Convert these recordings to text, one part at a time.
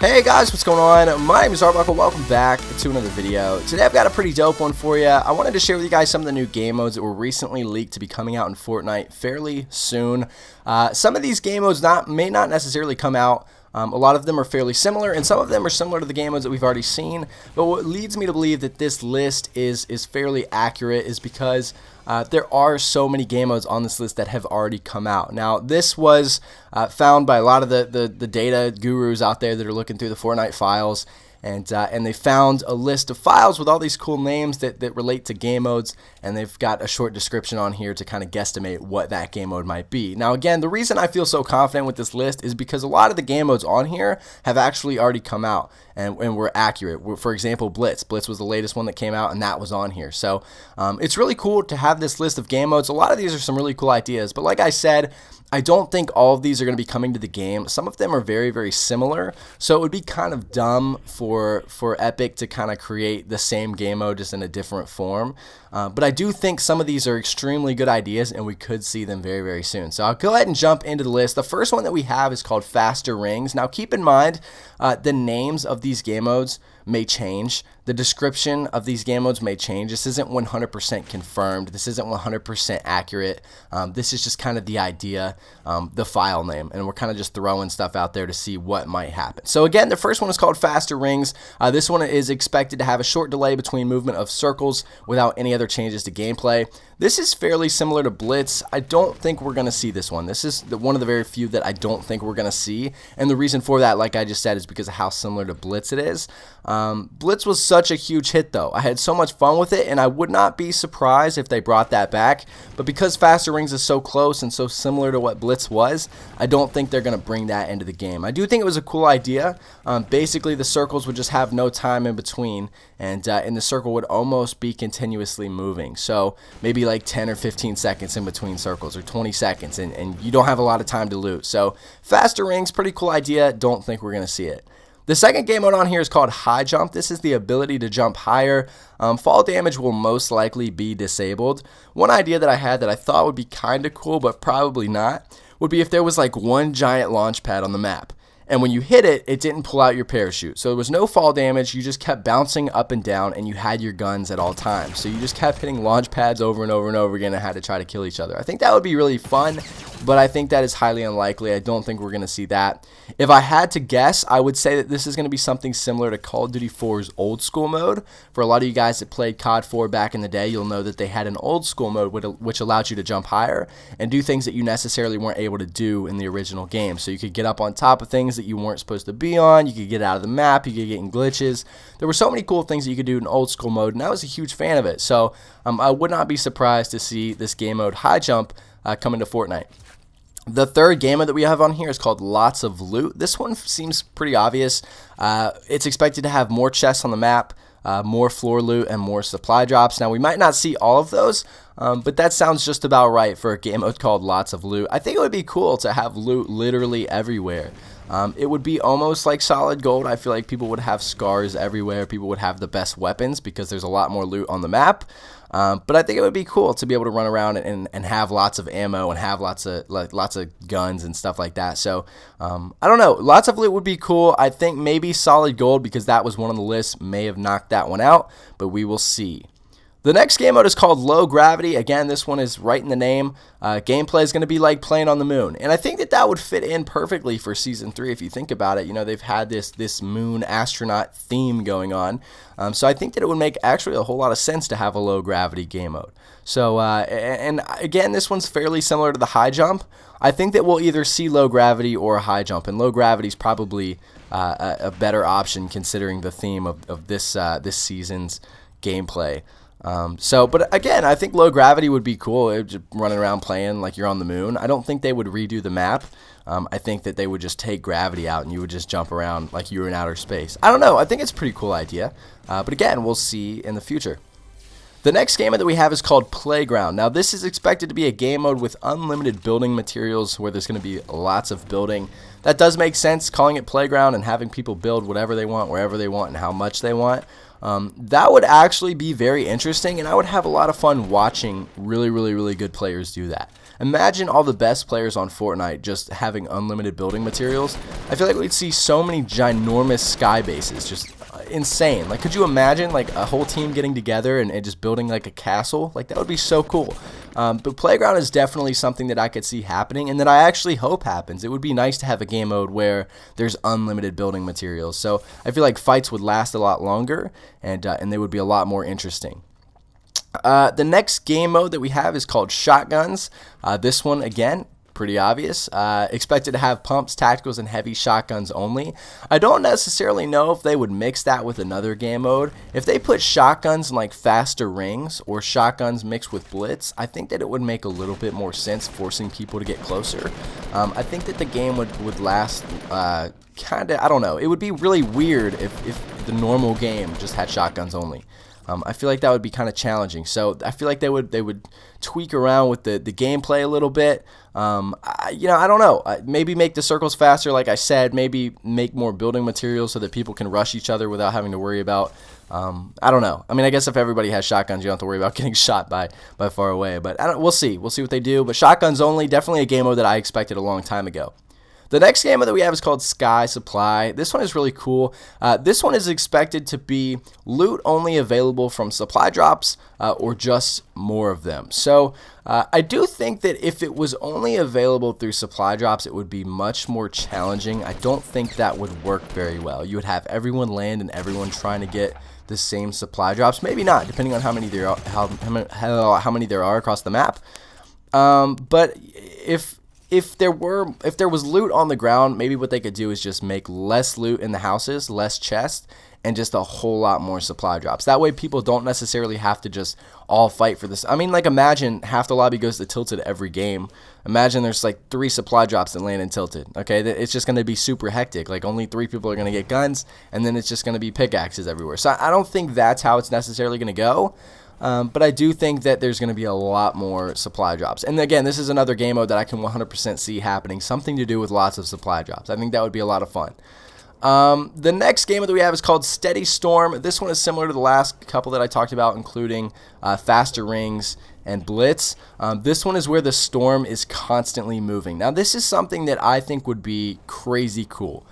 Hey guys, what's going on? My name is Arbuckle. Welcome back to another video. Today I've got a pretty dope one for you. I wanted to share with you guys some of the new game modes that were recently leaked to be coming out in Fortnite fairly soon. Some of these game modes may not necessarily come out. A lot of them are fairly similar, and some of them are similar to the game modes that we've already seen. But what leads me to believe that this list is fairly accurate is because there are so many game modes on this list that have already come out. Now, this was found by a lot of the data gurus out there that are looking through the Fortnite files. And they found a list of files with all these cool names that relate to game modes, and they've got a short description on here to kind of guesstimate what that game mode might be. Now again, the reason I feel so confident with this list is because a lot of the game modes on here have actually already come out and were accurate. For example, Blitz was the latest one that came out, and that was on here. So it's really cool to have this list of game modes. A lot of these are some really cool ideas, but like I said, I don't think all of these are going to be coming to the game. Some of them are very, very similar, so it would be kind of dumb for Epic to kind of create the same game mode just in a different form. But I do think some of these are extremely good ideas, and we could see them very, very soon. So I'll go ahead and jump into the list. The first one that we have is called Faster Rings. Now keep in mind, the names of these game modes may change. The description of these game modes may change. This isn't 100% confirmed. This isn't 100% accurate. This is just kind of the idea, the file name, and we're kind of just throwing stuff out there to see what might happen. So again, the first one is called Faster Rings. This one is expected to have a short delay between movement of circles without any other changes to gameplay. This is fairly similar to Blitz. I don't think we're going to see this one. This is one of the very few that I don't think we're going to see, and the reason for that, like I just said, is because of how similar to Blitz it is. Blitz was such a huge hit though. I had so much fun with it, and I would not be surprised if they brought that back, but because Faster Rings is so close and so similar to what Blitz was, I don't think they're going to bring that into the game. I do think it was a cool idea. Basically, the circles would just have no time in between, and the circle would almost be continuously moving. So maybe like 10 or 15 seconds in between circles, or 20 seconds, and you don't have a lot of time to loot. So Faster Rings, pretty cool idea. Don't think we're going to see it. The second game mode on here is called High Jump. This is the ability to jump higher. Fall damage will most likely be disabled. One idea that I had that I thought would be kind of cool, but probably not, would be if there was like one giant launch pad on the map, and when you hit it, it didn't pull out your parachute. So there was no fall damage, you just kept bouncing up and down, and you had your guns at all times. So you just kept hitting launch pads over and over and over again and had to try to kill each other. I think that would be really fun, but I think that is highly unlikely. I don't think we're going to see that. If I had to guess, I would say that this is going to be something similar to Call of Duty 4's old school mode. For a lot of you guys that played COD 4 back in the day, you'll know that they had an old school mode which allowed you to jump higher and do things that you necessarily weren't able to do in the original game. So you could get up on top of things that you weren't supposed to be on, you could get out of the map, you could get in glitches. There were so many cool things that you could do in old school mode, and I was a huge fan of it. So I would not be surprised to see this game mode High Jump come into Fortnite. The third game mode that we have on here is called Lots of Loot. This one seems pretty obvious. It's expected to have more chests on the map, more floor loot, and more supply drops. Now, we might not see all of those, but that sounds just about right for a game mode called Lots of Loot. I think it would be cool to have loot literally everywhere. It would be almost like solid gold. I feel like people would have scars everywhere. People would have the best weapons because there's a lot more loot on the map. But I think it would be cool to be able to run around and have lots of ammo and have lots of guns and stuff like that. So I don't know. Lots of loot would be cool. I think maybe solid gold, because that was one on the list, may have knocked that one out, but we will see. The next game mode is called Low Gravity. Again, this one is right in the name. Gameplay is going to be like playing on the moon. And I think that would fit in perfectly for Season 3 if you think about it. You know, they've had this moon astronaut theme going on. So I think that it would make actually a whole lot of sense to have a low gravity game mode. So, and again, this one's fairly similar to the High Jump. I think that we'll either see low gravity or a high jump. And low gravity is probably a better option considering the theme of this season's gameplay. But again, I think low gravity would be cool. Just running around playing like you're on the moon. I don't think they would redo the map. I think that they would just take gravity out and you would just jump around like you were in outer space. I don't know. I think it's a pretty cool idea. But again, we'll see in the future. The next game mode that we have is called Playground. Now, this is expected to be a game mode with unlimited building materials where there's going to be lots of building. that does make sense, calling it playground and having people build whatever they want, wherever they want, and how much they want. That would actually be very interesting, and I would have a lot of fun watching really good players do that. Imagine all the best players on Fortnite just having unlimited building materials. I feel like we'd see so many ginormous sky bases, just insane. Like, could you imagine like a whole team getting together and just building like a castle? Like, that would be so cool. But Playground is definitely something that I could see happening, and that I actually hope happens. It would be nice to have a game mode where there's unlimited building materials. So I feel like fights would last a lot longer, and they would be a lot more interesting. The next game mode that we have is called Shotguns. This one, again, pretty obvious. Expected to have pumps, tacticals, and heavy shotguns only. I don't necessarily know if they would mix that with another game mode. If they put shotguns in like faster rings or shotguns mixed with blitz, I think that it would make a little bit more sense, forcing people to get closer. I think that the game would last kind of, I don't know. It would be really weird if the normal game just had shotguns only. I feel like that would be kind of challenging. So I feel like they would tweak around with the gameplay a little bit. You know, I don't know. Maybe make the circles faster, like I said. Maybe make more building materials so that people can rush each other without having to worry about. I don't know. I mean, I guess if everybody has shotguns, you don't have to worry about getting shot by far away. But we'll see. We'll see what they do. But shotguns only, definitely a game mode that I expected a long time ago. The next game that we have is called Sky Supply. This one is really cool. This one is expected to be loot only available from supply drops or just more of them. So I do think that if it was only available through supply drops, it would be much more challenging. I don't think that would work very well. You would have everyone land and everyone trying to get the same supply drops. Maybe not, depending on how many there are, how many there are across the map. But if there was loot on the ground, maybe what they could do is just make less loot in the houses, less chests, and just a whole lot more supply drops. That way people don't necessarily have to just all fight for this. I mean, like, imagine half the lobby goes to Tilted every game. Imagine there's like 3 supply drops that land in Tilted. Okay, it's just going to be super hectic. Like, only 3 people are going to get guns, and then it's just going to be pickaxes everywhere. So I don't think that's how it's necessarily going to go. But I do think that there's going to be a lot more supply drops. And again, this is another game mode that I can 100% see happening. Something to do with lots of supply drops. I think that would be a lot of fun. The next game that we have is called Steady Storm. This one is similar to the last couple that I talked about, including faster rings and blitz. This one is where the storm is constantly moving. Now, this is something that I think would be crazy cool.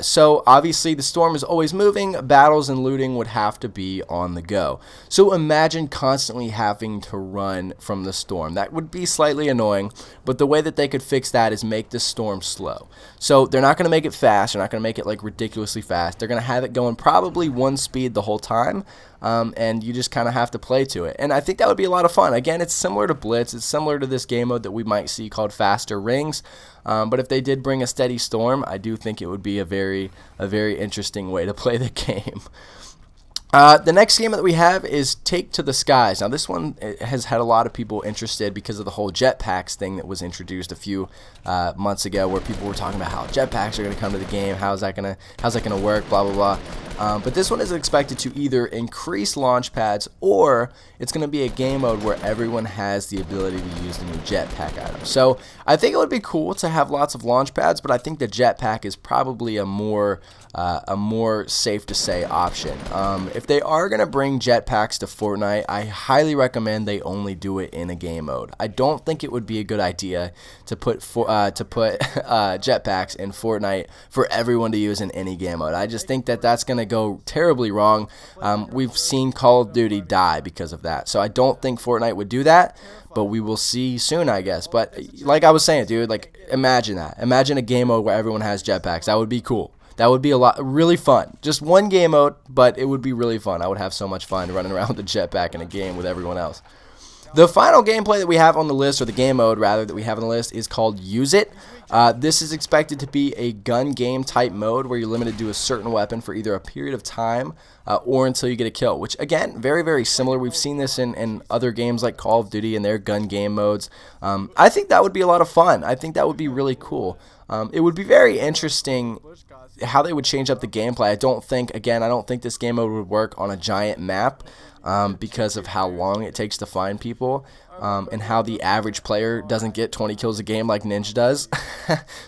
So obviously the storm is always moving, battles and looting would have to be on the go. So imagine constantly having to run from the storm. That would be slightly annoying, but the way that they could fix that is make the storm slow. So they're not going to make it fast, they're not going to make it like ridiculously fast. They're going to have it going probably 1 speed the whole time. And you just kind of have to play to it. And I think that would be a lot of fun. Again, it's similar to Blitz. It's similar to this game mode that we might see called Faster Rings. But if they did bring a Steady Storm, I do think it would be a very interesting way to play the game. The next game that we have is Take to the Skies. Now, this one has had a lot of people interested because of the whole jetpacks thing that was introduced a few months ago, where people were talking about how jetpacks are going to come to the game, how's that gonna work, blah blah blah. But this one is expected to either increase launch pads, or it's going to be a game mode where everyone has the ability to use the new jetpack item. So I think it would be cool to have lots of launch pads, but I think the jetpack is probably a more safe to say option. If they are going to bring jetpacks to Fortnite, I highly recommend they only do it in a game mode. I don't think it would be a good idea to put jetpacks in Fortnite for everyone to use in any game mode. I just think that that's going to go terribly wrong. We've seen Call of Duty die because of that. So I don't think Fortnite would do that, but we will see soon, I guess. But like I was saying, dude, like, imagine that. Imagine a game mode where everyone has jetpacks. That would be cool. That would be really fun. Just one game mode, but it would be really fun. I would have so much fun running around with a jetpack in a game with everyone else. The final gameplay that we have on the list, or the game mode rather that we have on the list, is called Use It. This is expected to be a gun game type mode where you're limited to a certain weapon for either a period of time or until you get a kill, which again, very similar. We've seen this in other games like Call of Duty and their gun game modes. I think that would be a lot of fun. I think that would be really cool. It would be very interesting how they would change up the gameplay. I don't think this game mode would work on a giant map. because of how long it takes to find people. And how the average player doesn't get 20 kills a game like Ninja does.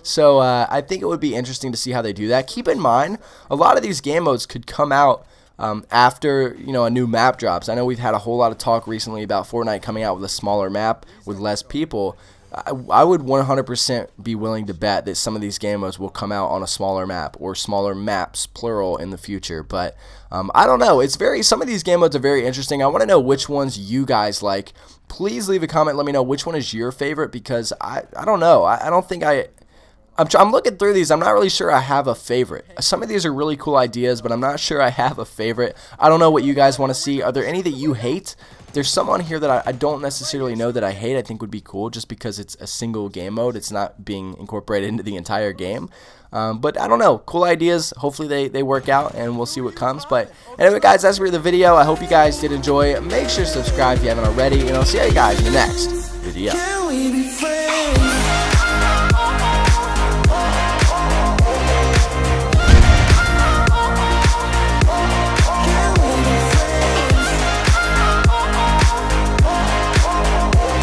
So I think it would be interesting to see how they do that. Keep in mind, a lot of these game modes could come out after a new map drops. I know we've had a whole lot of talk recently about Fortnite coming out with a smaller map with less people. I would 100% be willing to bet that some of these game modes will come out on a smaller map or smaller maps, plural, in the future. But I don't know. Some of these game modes are very interesting. I want to know which ones you guys like. Please leave a comment. Let me know which one is your favorite, because I don't know. I don't think I'm looking through these. I'm not really sure I have a favorite. Some of these are really cool ideas, but I'm not sure I have a favorite. I don't know what you guys want to see. Are there any that you hate? There's some on here that I don't necessarily know that I hate. I think would be cool just because it's a single game mode. It's not being incorporated into the entire game. But I don't know. Cool ideas. Hopefully they work out, and we'll see what comes. But anyway, guys, that's really the video. I hope you guys did enjoy. Make sure to subscribe if you haven't already, and I'll see you guys in the next video.